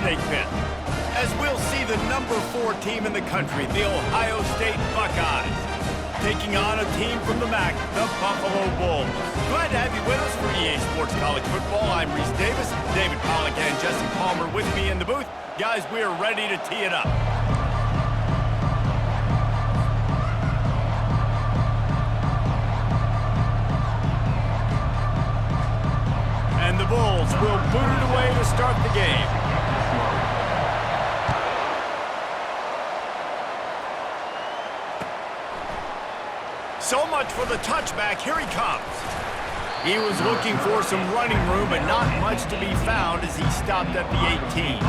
snake pit, as we'll see the number 4 team in the country, the Ohio State Buckeyes, taking on a team from the MAC, the Buffalo Bulls. Glad to have you with us for EA Sports College Football. I'm Reese Davis, David Pollock and Jesse Palmer with me in the booth. Guys, we are ready to tee it up. And the Bulls will boot it away to start the game. So much for the touchback. Here he comes. He was looking for some running room, but not much to be found as he stopped at the 18.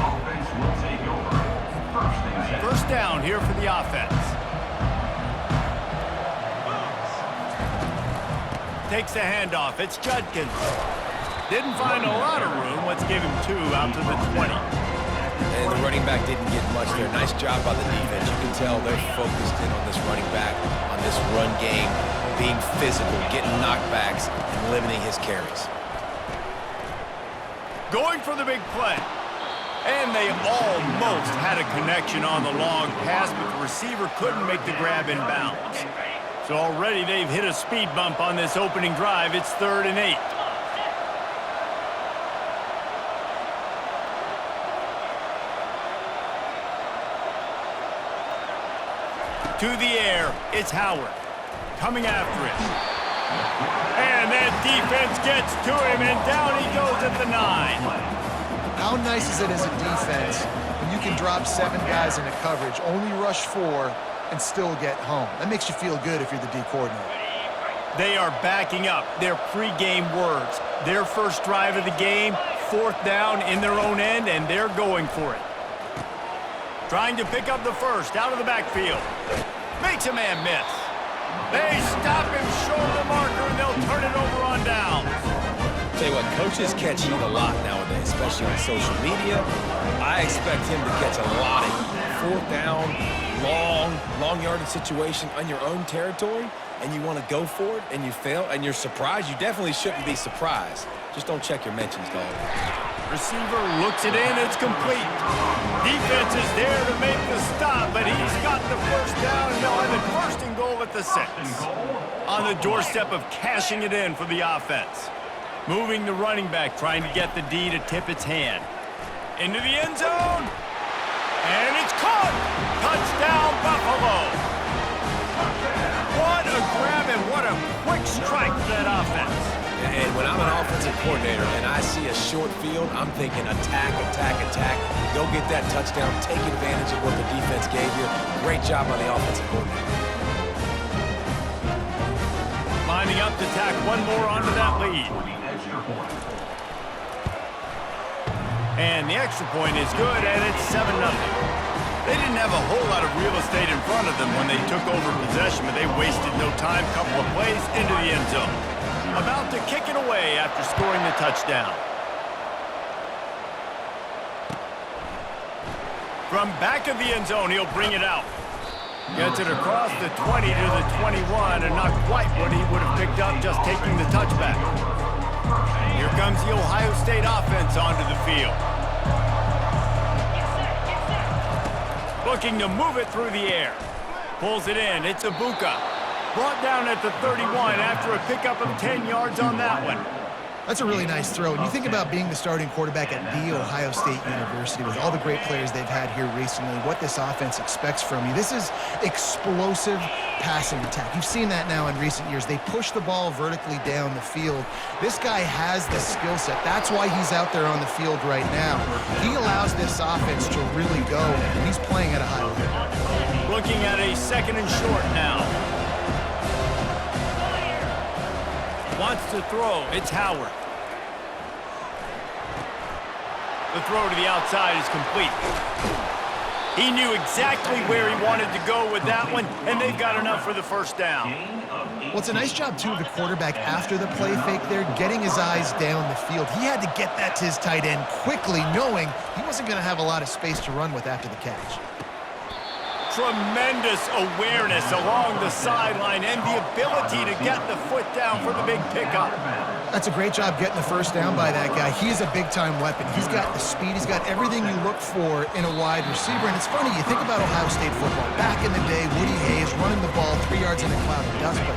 First down here for the offense. Takes the handoff. It's Judkins. Didn't find a lot of room. Let's give him 2 out to the 20. And the running back didn't get much there. Nice job by the defense. You can tell they're focused in on this running back, on this run game, being physical, getting knockbacks, and limiting his carries. Going for the big play. And they almost had a connection on the long pass, but the receiver couldn't make the grab in bounds. So already they've hit a speed bump on this opening drive. It's 3rd and 8. To the air, it's Howard. Coming after it. And that defense gets to him, and down he goes at the 9. How nice is it as a defense when you can drop 7 guys into coverage, only rush 4, and still get home? That makes you feel good if you're the D coordinator. They are backing up their pregame words. Their first drive of the game, 4th down in their own end, and they're going for it. Trying to pick up the first out of the backfield. Makes a man miss. They stop him shoulder marker, and they'll turn it over on downs. Tell you what, coaches catch heat a lot nowadays, especially on social media. I expect him to catch a lot of heat. 4th down, long yardage situation on your own territory, and you want to go for it, and you fail, and you're surprised. You definitely shouldn't be surprised. Just don't check your mentions, dog. Receiver looks it in, it's complete. Defense is there to make the stop, but he's got the first down, and they'll have it 1st and goal at the 6. On the doorstep of cashing it in for the offense. Moving the running back, trying to get the D to tip its hand. Into the end zone. And it's caught. Touchdown, Buffalo. What a grab and what a quick strike for that offense. And when I'm an offensive coordinator and I see a short field, I'm thinking attack, attack, attack. Go get that touchdown. Take advantage of what the defense gave you. Great job by the offensive coordinator. Lining up to tack one more onto that lead. And the extra point is good, and it's 7-0. They didn't have a whole lot of real estate in front of them when they took over possession, but they wasted no time. Couple of plays into the end zone. About to kick it away after scoring the touchdown. From back of the end zone, he'll bring it out. Gets it across the 20 to the 21, and not quite what he would have picked up just taking the touchback. Here comes the Ohio State offense onto the field. Looking to move it through the air. Pulls it in. It's Ibuka. Brought down at the 31 after a pickup of 10 yards on that one. That's a really nice throw. And you think about being the starting quarterback at The Ohio State University with all the great players they've had here recently, what this offense expects from you. This is explosive passing attack. You've seen that now in recent years. They push the ball vertically down the field. This guy has the skill set. That's why he's out there on the field right now. He allows this offense to really go, and he's playing at a high level. Looking at a 2nd and short now. Wants to throw. It's Howard. The throw to the outside is complete. He knew exactly where he wanted to go with that one, and they've got enough for the first down. Well, it's a nice job, too, of the quarterback after the play fake there, getting his eyes down the field. He had to get that to his tight end quickly, knowing he wasn't going to have a lot of space to run with after the catch. Tremendous awareness along the sideline and the ability to get the foot down for the big pickup. That's a great job getting the first down by that guy. He is a big-time weapon. He's got the speed. He's got everything you look for in a wide receiver. And it's funny, you think about Ohio State football. Back in the day, Woody Hayes running the ball 3 yards in a cloud of dust. But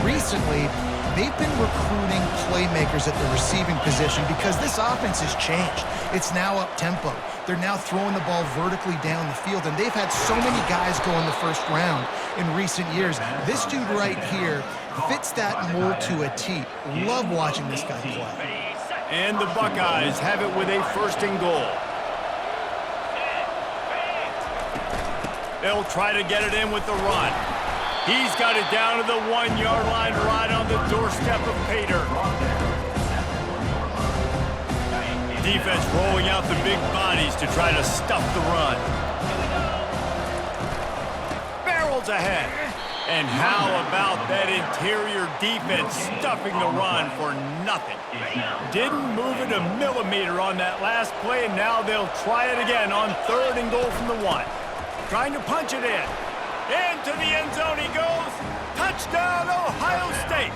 recently, they've been recruiting playmakers at the receiving position because this offense has changed. It's now up-tempo. They're now throwing the ball vertically down the field, and they've had so many guys go in the first round in recent years. This dude right here fits that mold to a T. Love watching this guy play. And the Buckeyes have it with a 1st and goal. They'll try to get it in with the run. He's got it down to the 1-yard line right on the doorstep of Pater. Defense rolling out the big bodies to try to stuff the run. Barrels ahead. And how about that interior defense stuffing the run for nothing? Didn't move it a millimeter on that last play, and now they'll try it again on 3rd and goal from the 1. Trying to punch it in. Into the end zone he goes. Touchdown, Ohio State.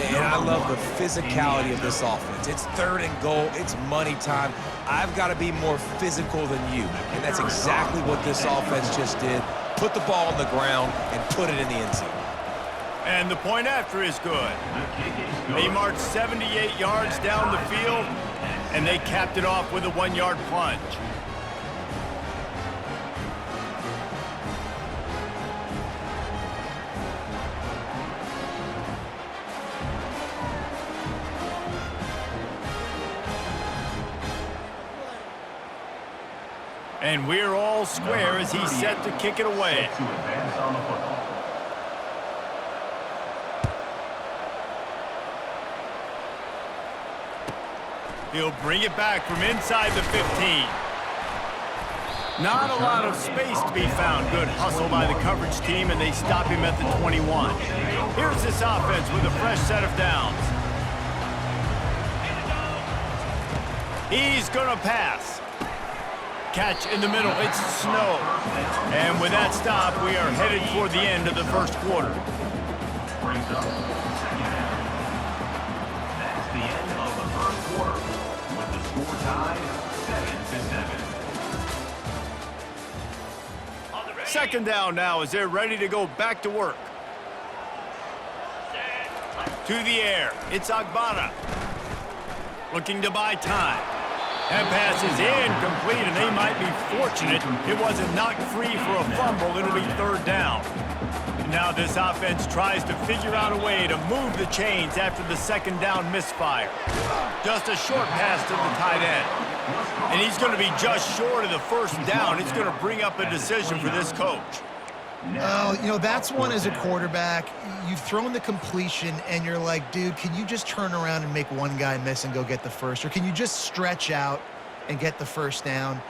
And I love the physicality of this offense. It's 3rd and goal. It's money time. I've got to be more physical than you. And that's exactly what this offense just did. Put the ball on the ground and put it in the end zone. And the point after is good. They marched 78 yards down the field, and they capped it off with a 1-yard plunge. And we're all square as he's set to kick it away. He'll bring it back from inside the 15. Not a lot of space to be found. Good hustle by the coverage team, and they stop him at the 21. Here's this offense with a fresh set of downs. He's going to pass. Catch in the middle, it's Snow. And with that stop, we are headed toward the end of the 1st quarter. That's the end of the 1st quarter, with the score tied 7-7. 2nd down now as they're ready to go back to work. To the air, it's Agbana. Looking to buy time. That pass is incomplete, and they might be fortunate it wasn't knocked free for a fumble. It'll be 3rd down. Now this offense tries to figure out a way to move the chains after the 2nd down misfire. Just a short pass to the tight end. And he's going to be just short of the 1st down. It's going to bring up a decision for this coach. Oh, you know, that's one as a quarterback. You've thrown the completion, and you're like, dude, can you just turn around and make one guy miss and go get the first? Or can you just stretch out and get the 1st down?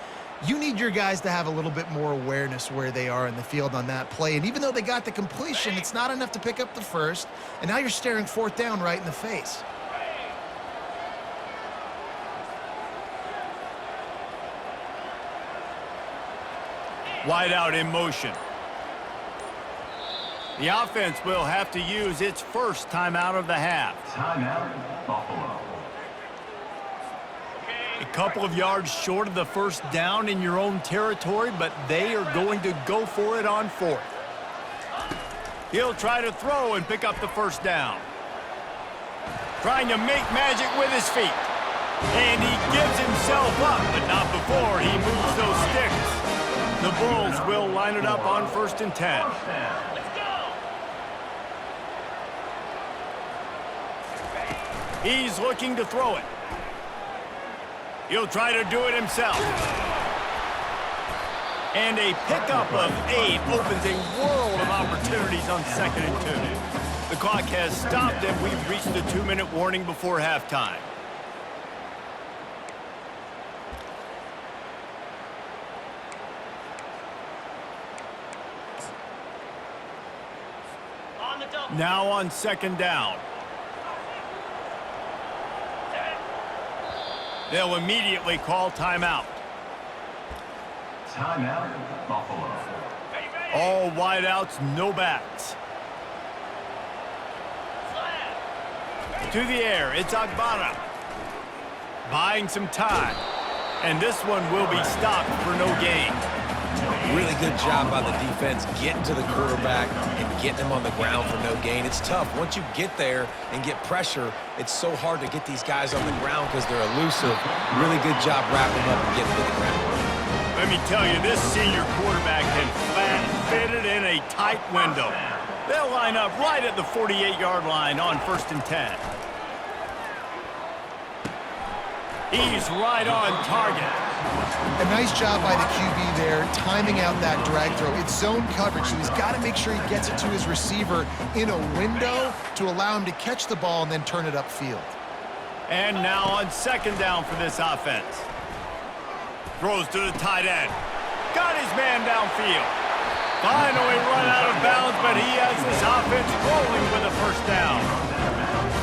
You need your guys to have a little bit more awareness where they are in the field on that play. And even though they got the completion, it's not enough to pick up the 1st. And now you're staring 4th down right in the face. Wide out in motion. The offense will have to use its 1st timeout of the half. Timeout, Buffalo. A couple of yards short of the 1st down in your own territory, but they are going to go for it on 4th. He'll try to throw and pick up the 1st down. Trying to make magic with his feet. And he gives himself up, but not before he moves those sticks. The Bulls will line it up on 1st and 10. He's looking to throw it. He'll try to do it himself. And a pickup of 8 opens a world of opportunities on 2nd and 2. The clock has stopped, and we've reached the 2-minute warning before halftime. Now on 2nd down. They'll immediately call timeout. Timeout, Buffalo. All wideouts, no backs. To the air, it's Agbana. Buying some time. And this one will be stopped for no gain. Really good job by the defense getting to the quarterback and getting him on the ground for no gain. It's tough. Once you get there and get pressure, it's so hard to get these guys on the ground because they're elusive. Really good job wrapping up and getting to the ground. Let me tell you, this senior quarterback can flat fit it in a tight window. They'll line up right at the 48-yard line on 1st and 10. He's right on target. A nice job by the QB there, timing out that drag throw. It's zone coverage, so he's got to make sure he gets it to his receiver in a window to allow him to catch the ball and then turn it upfield. And now on 2nd down for this offense. Throws to the tight end. Got his man downfield. Finally run out of bounds, but he has this offense rolling with a 1st down.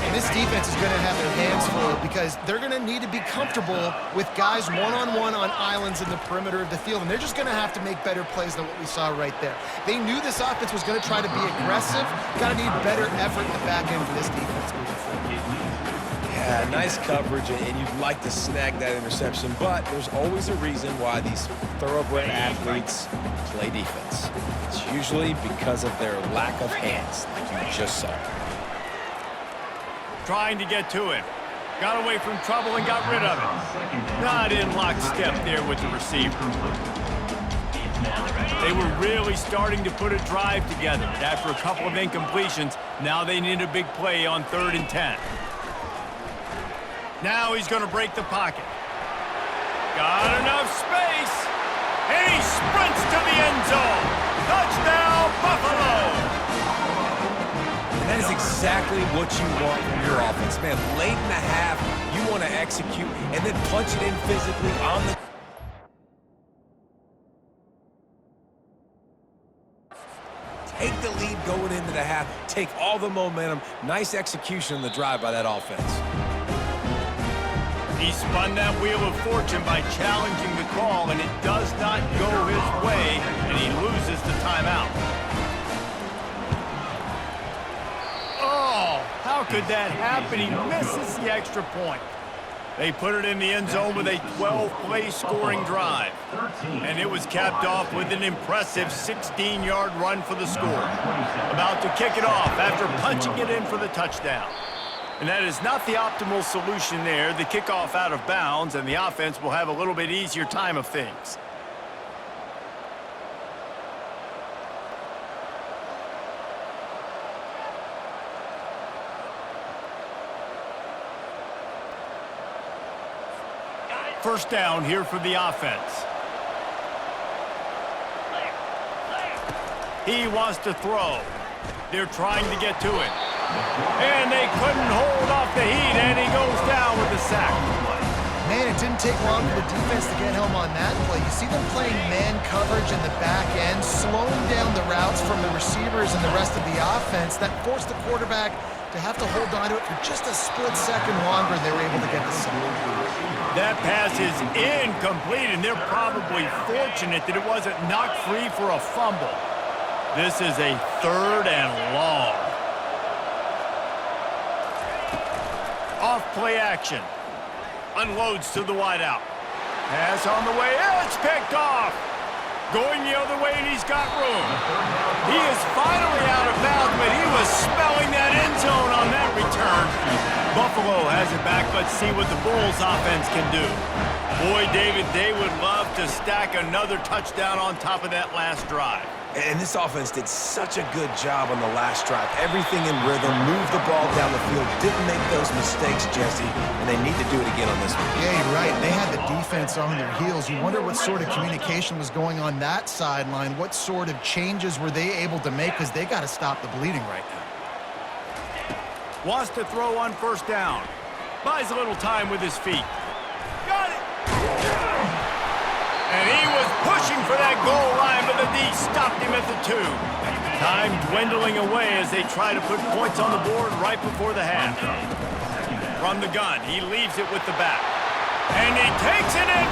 And this defense is going to have their hands full because they're going to need to be comfortable with guys one-on-one on islands in the perimeter of the field, and they're just going to have to make better plays than what we saw right there. They knew this offense was going to try to be aggressive. Got to need better effort in the back end for this defense moving forward. Yeah, nice coverage, and you'd like to snag that interception, but there's always a reason why these thoroughbred athletes play defense. It's usually because of their lack of hands, like you just saw. Trying to get to him. Got away from trouble and got rid of it. Not in lockstep there with the receiver. They were really starting to put a drive together. After a couple of incompletions, now they need a big play on 3rd and 10. Now he's going to break the pocket. Got enough space. And he sprints to the end zone. Touchdown, Buffalo! That is exactly what you want from your offense, man. Late in the half, you want to execute and then punch it in physically on the... Take the lead going into the half. Take all the momentum. Nice execution on the drive by that offense. He spun that wheel of fortune by challenging the call, and it does not go his way, and he loses the timeout. Oh, how could that happen? He misses the extra point. They put it in the end zone with a 12-play scoring drive. And it was capped off with an impressive 16-yard run for the score. About to kick it off after punching it in for the touchdown. And that is not the optimal solution there. The kickoff out of bounds, and the offense will have a little bit easier time of things. First down here for the offense. He wants to throw. They're trying to get to it. And they couldn't hold off the heat, and he goes down with the sack. Man, it didn't take long for the defense to get home on that play. You see them playing man coverage in the back end, slowing down the routes from the receivers and the rest of the offense. That forced the quarterback to have to hold on to it for just a split second longer, and they were able to get the sack. That pass is incomplete, and they're probably fortunate that it wasn't knocked free for a fumble. This is a 3rd and long. Off play action. Unloads to the wideout. Pass on the way. It's picked off. Going the other way, and he's got room. He is finally out of bounds, but he was smelling that end zone on that return. Buffalo has it back. Let's see what the Bulls offense can do. Boy, David, they would love to stack another touchdown on top of that last drive. And this offense did such a good job on the last drive. Everything in rhythm, moved the ball down the field, didn't make those mistakes, Jesse, and they need to do it again on this one. Yeah, you're right. They had the defense on their heels. You wonder what sort of communication was going on that sideline. What sort of changes were they able to make, because they got to stop the bleeding right now. Wants to throw on 1st down. Buys a little time with his feet. Got it! And he was pushing for that goal line, but the D stopped him at the 2. Time dwindling away as they try to put points on the board right before the half. From the gun, he leaves it with the back. And he takes it in